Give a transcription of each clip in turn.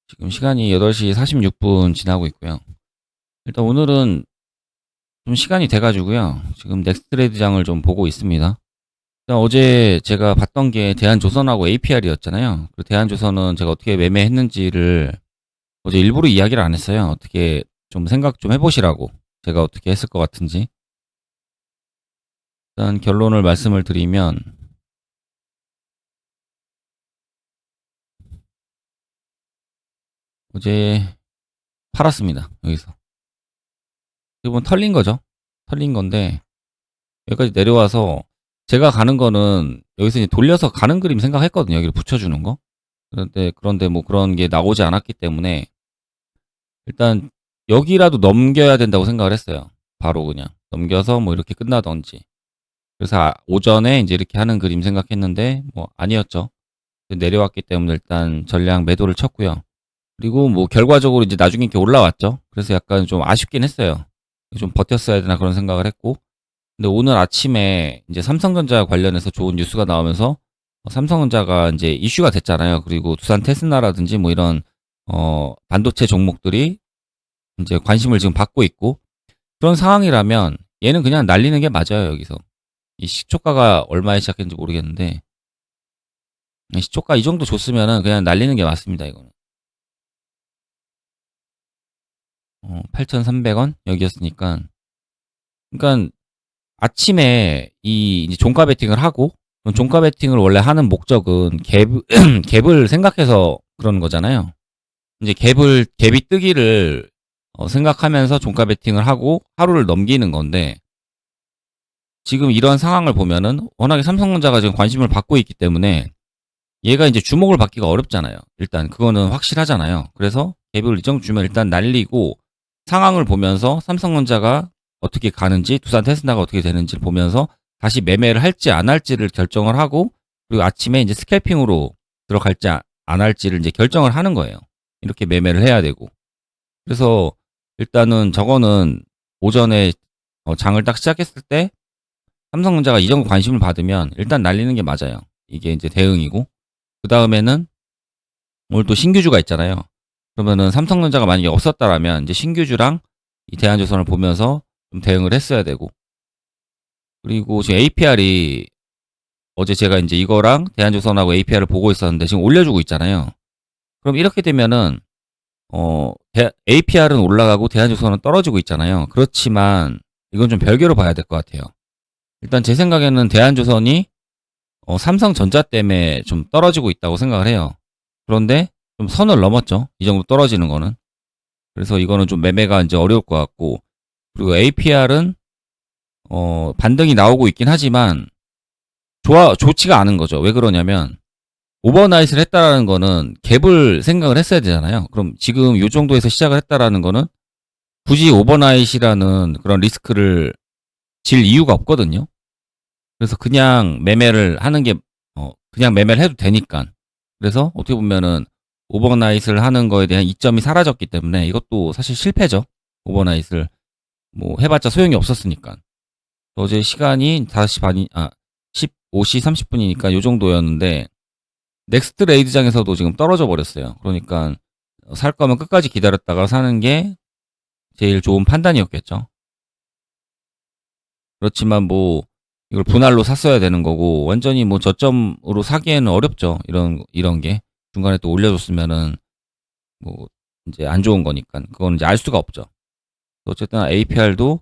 지금 시간이 8시 46분 지나고 있고요. 일단 오늘은 좀 시간이 돼가지고요. 지금 넥스트레이드장을 좀 보고 있습니다. 일단 어제 제가 봤던 게 대한조선하고 APR이었잖아요. 그 대한조선은 제가 어떻게 매매했는지를 어제 일부러 이야기를 안 했어요. 어떻게 좀 생각 좀 해보시라고. 제가 어떻게 했을 것 같은지. 일단 결론을 말씀을 드리면 어제 팔았습니다. 여기서. 이번 털린 거죠. 털린 건데 여기까지 내려와서 제가 가는 거는 여기서 이제 돌려서 가는 그림 생각했거든요. 여기를 붙여주는 거. 그런데 뭐 그런 게 나오지 않았기 때문에 일단 여기라도 넘겨야 된다고 생각을 했어요. 바로 그냥 넘겨서 뭐 이렇게 끝나던지. 그래서 오전에 이제 이렇게 하는 그림 생각했는데 뭐 아니었죠. 내려왔기 때문에 일단 전량 매도를 쳤고요. 그리고 뭐 결과적으로 이제 나중에 이렇게 올라왔죠. 그래서 약간 좀 아쉽긴 했어요. 좀 버텼어야 되나 그런 생각을 했고. 근데 오늘 아침에 이제 삼성전자 관련해서 좋은 뉴스가 나오면서 삼성전자가 이제 이슈가 됐잖아요. 그리고 두산 테스나라든지 뭐 이런 반도체 종목들이 이제 관심을 지금 받고 있고 그런 상황이라면 얘는 그냥 날리는 게 맞아요. 여기서 이 시초가가 얼마에 시작했는지 모르겠는데 이 시초가 이 정도 줬으면은 그냥 날리는 게 맞습니다. 이거는 8,300원 여기였으니까 그러니까 아침에 이 이제 종가 베팅을 하고 종가 베팅을 원래 하는 목적은 갭 갭을 생각해서 그러는 거잖아요. 이제 갭이 뜨기를 생각하면서 종가 베팅을 하고 하루를 넘기는 건데 지금 이런 상황을 보면은 워낙에 삼성전자가 지금 관심을 받고 있기 때문에 얘가 이제 주목을 받기가 어렵잖아요. 일단 그거는 확실하잖아요. 그래서 갭을 이 정도 주면 일단 날리고 상황을 보면서 삼성전자가 어떻게 가는지 두산 테스나가 어떻게 되는지를 보면서 다시 매매를 할지 안 할지를 결정을 하고 그리고 아침에 이제 스캘핑으로 들어갈지 안 할지를 이제 결정을 하는 거예요. 이렇게 매매를 해야 되고. 그래서 일단은 저거는 오전에 장을 딱 시작했을 때 삼성전자가 이 정도 관심을 받으면 일단 날리는 게 맞아요. 이게 이제 대응이고. 그 다음에는 오늘 또 신규주가 있잖아요. 그러면은 삼성전자가 만약에 없었다라면 이제 신규주랑 이 대한조선을 보면서 좀 대응을 했어야 되고. 그리고 지금 APR이 어제 제가 이제 이거랑 대한조선하고 APR을 보고 있었는데 지금 올려주고 있잖아요. 그럼 이렇게 되면은 APR은 올라가고 대한조선은 떨어지고 있잖아요. 그렇지만 이건 좀 별개로 봐야 될 것 같아요. 일단 제 생각에는 대한조선이 삼성전자 때문에 좀 떨어지고 있다고 생각을 해요. 그런데 좀 선을 넘었죠. 이 정도 떨어지는 거는. 그래서 이거는 좀 매매가 이제 어려울 것 같고. 그리고 APR은 반등이 나오고 있긴 하지만 좋지가 않은 거죠. 왜 그러냐면 오버나잇을 했다라는 거는 갭을 생각을 했어야 되잖아요. 그럼 지금 이 정도에서 시작을 했다라는 거는 굳이 오버나잇이라는 그런 리스크를 질 이유가 없거든요. 그래서 그냥 매매를 하는 게 그냥 매매를 해도 되니까. 그래서 어떻게 보면은 오버나잇을 하는 거에 대한 이점이 사라졌기 때문에 이것도 사실 실패죠. 오버나잇을 뭐 해봤자 소용이 없었으니까. 어제 시간이 5시 반이 15시 30분이니까 요 정도였는데 넥스트 레이드장에서도 지금 떨어져 버렸어요. 그러니까 살 거면 끝까지 기다렸다가 사는 게 제일 좋은 판단이었겠죠. 그렇지만 뭐 이걸 분할로 샀어야 되는 거고 완전히 뭐 저점으로 사기에는 어렵죠. 이런 게 중간에 또 올려줬으면은 뭐 이제 안 좋은 거니까 그거는 이제 알 수가 없죠. 어쨌든 APR도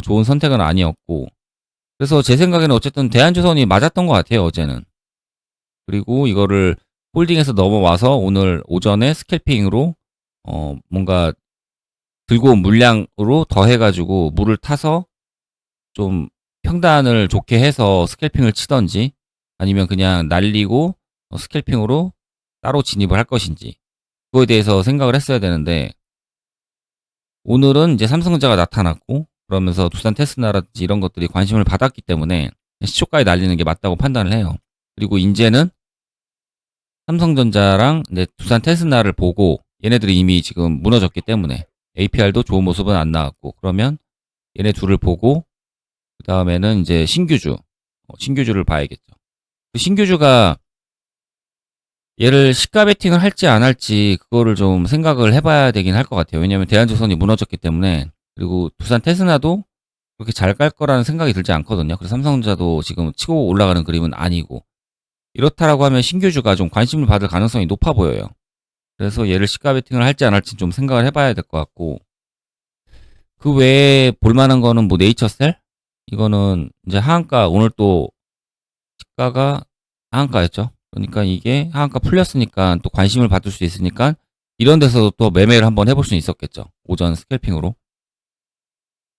좋은 선택은 아니었고 그래서 제 생각에는 어쨌든 대한조선이 맞았던 것 같아요 어제는. 그리고 이거를 홀딩에서 넘어와서 오늘 오전에 스캘핑으로 뭔가 들고 온 물량으로 더해가지고 물을 타서 좀 평단을 좋게 해서 스캘핑을 치던지 아니면 그냥 날리고 스캘핑으로 따로 진입을 할 것인지 그거에 대해서 생각을 했어야 되는데 오늘은 이제 삼성전자가 나타났고 그러면서 두산 테스나라든지 이런 것들이 관심을 받았기 때문에 시초가에 날리는 게 맞다고 판단을 해요. 그리고 이제는 삼성전자랑 이제 두산 테스나를 보고 얘네들이 이미 지금 무너졌기 때문에 APR도 좋은 모습은 안 나왔고 그러면 얘네 둘을 보고 그 다음에는 이제 신규주를 봐야겠죠. 그 신규주가 얘를 시가 베팅을 할지 안 할지 그거를 좀 생각을 해봐야 되긴 할 것 같아요. 왜냐면 대한조선이 무너졌기 때문에. 그리고 두산 테스나도 그렇게 잘 깔 거라는 생각이 들지 않거든요. 그래서 삼성전자도 지금 치고 올라가는 그림은 아니고. 이렇다라고 하면 신규주가 좀 관심을 받을 가능성이 높아 보여요. 그래서 얘를 시가 베팅을 할지 안 할지 좀 생각을 해봐야 될 것 같고. 그 외에 볼만한 거는 뭐 네이처셀? 이거는 이제 하한가, 오늘 또 시가가 하한가였죠. 그러니까 이게 하한가 풀렸으니까 또 관심을 받을 수 있으니까 이런 데서도 또 매매를 한번 해볼 수 있었겠죠. 오전 스캘핑으로.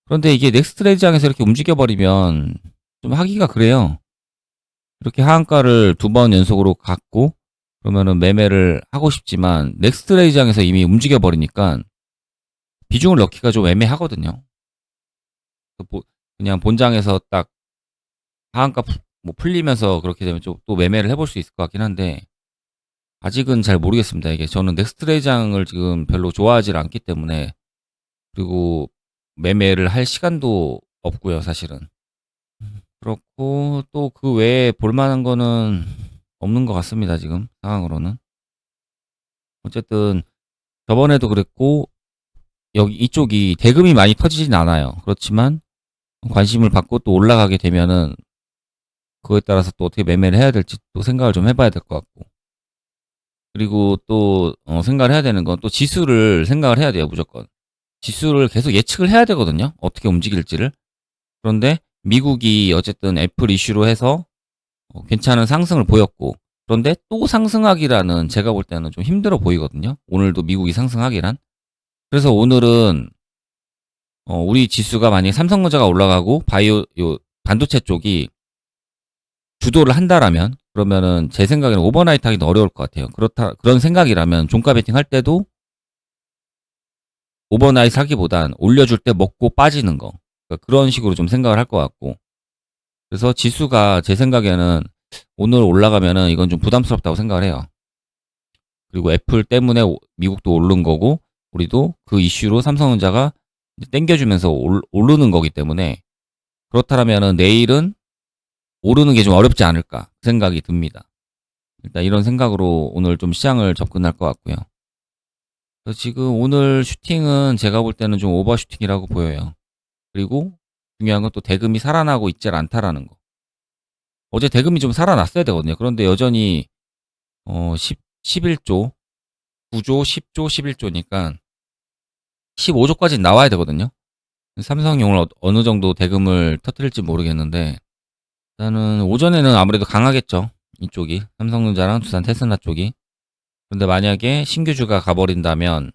그런데 이게 넥스트레이드장에서 이렇게 움직여버리면 좀 하기가 그래요. 이렇게 하한가를 2번 연속으로 갔고 그러면은 매매를 하고 싶지만 넥스트레이드장에서 이미 움직여버리니까 비중을 넣기가 좀 애매하거든요. 그냥 본장에서 딱 하한가 뭐 풀리면서 그렇게 되면 좀 또 매매를 해볼 수 있을 것 같긴 한데 아직은 잘 모르겠습니다. 이게 저는 넥스트레이장을 지금 별로 좋아하지 않기 때문에 그리고 매매를 할 시간도 없고요, 사실은. 그렇고 또 그 외에 볼만한 거는 없는 것 같습니다, 지금 상황으로는. 어쨌든 저번에도 그랬고 여기 이쪽이 대금이 많이 터지진 않아요. 그렇지만 관심을 받고 또 올라가게 되면은 그거에 따라서 또 어떻게 매매를 해야 될지 또 생각을 좀 해봐야 될 것 같고. 그리고 또 생각을 해야 되는 건 또 지수를 생각을 해야 돼요, 무조건. 지수를 계속 예측을 해야 되거든요. 어떻게 움직일지를. 그런데 미국이 어쨌든 애플 이슈로 해서 괜찮은 상승을 보였고 그런데 또 상승하기라는 제가 볼 때는 좀 힘들어 보이거든요. 오늘도 미국이 상승하기란. 그래서 오늘은 우리 지수가 만약에 삼성전자가 올라가고 바이오 요 반도체 쪽이 주도를 한다라면 그러면은 제 생각에는 오버나이트 하기는 어려울 것 같아요. 그런 생각이라면 종가 베팅 할 때도 오버나이트 하기보단 올려줄 때 먹고 빠지는 거. 그러니까 그런 식으로 좀 생각을 할 것 같고. 그래서 지수가 제 생각에는 오늘 올라가면은 이건 좀 부담스럽다고 생각을 해요. 그리고 애플 때문에 미국도 오른 거고 우리도 그 이슈로 삼성전자가 땡겨주면서 오르는 거기 때문에 그렇다면은 내일은 오르는 게 좀 어렵지 않을까 그 생각이 듭니다. 일단 이런 생각으로 오늘 좀 시장을 접근할 것 같고요. 그래서 지금 오늘 슈팅은 제가 볼 때는 좀 오버 슈팅이라고 보여요. 그리고 중요한 건 또 대금이 살아나고 있질 않다라는 거. 어제 대금이 좀 살아났어야 되거든요. 그런데 여전히 11조, 9조, 10조, 11조니까 15조까지 나와야 되거든요. 삼성용을 어느 정도 대금을 터뜨릴지 모르겠는데 일단은 오전에는 아무래도 강하겠죠. 이쪽이 삼성전자랑 두산 테스나 쪽이. 근데 만약에 신규주가 가버린다면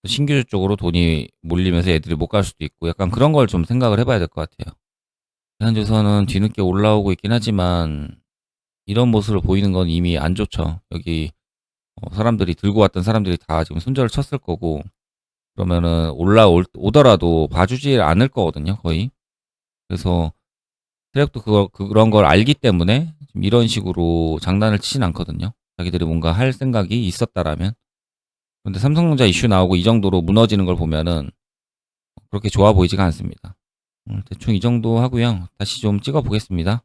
신규주 쪽으로 돈이 몰리면서 애들이 못 갈 수도 있고 약간 그런 걸 좀 생각을 해봐야 될 것 같아요. 대한조선은 뒤늦게 올라오고 있긴 하지만 이런 모습을 보이는 건 이미 안 좋죠. 여기 사람들이 들고 왔던 사람들이 다 지금 손절을 쳤을 거고 그러면은 오더라도 봐주지 않을 거거든요, 거의. 그래서 세력도 그런 걸 알기 때문에 지금 이런 식으로 장난을 치진 않거든요. 자기들이 뭔가 할 생각이 있었다라면. 그런데 삼성전자 이슈 나오고 이 정도로 무너지는 걸 보면은 그렇게 좋아 보이지가 않습니다. 대충 이 정도 하고요. 다시 좀 찍어 보겠습니다.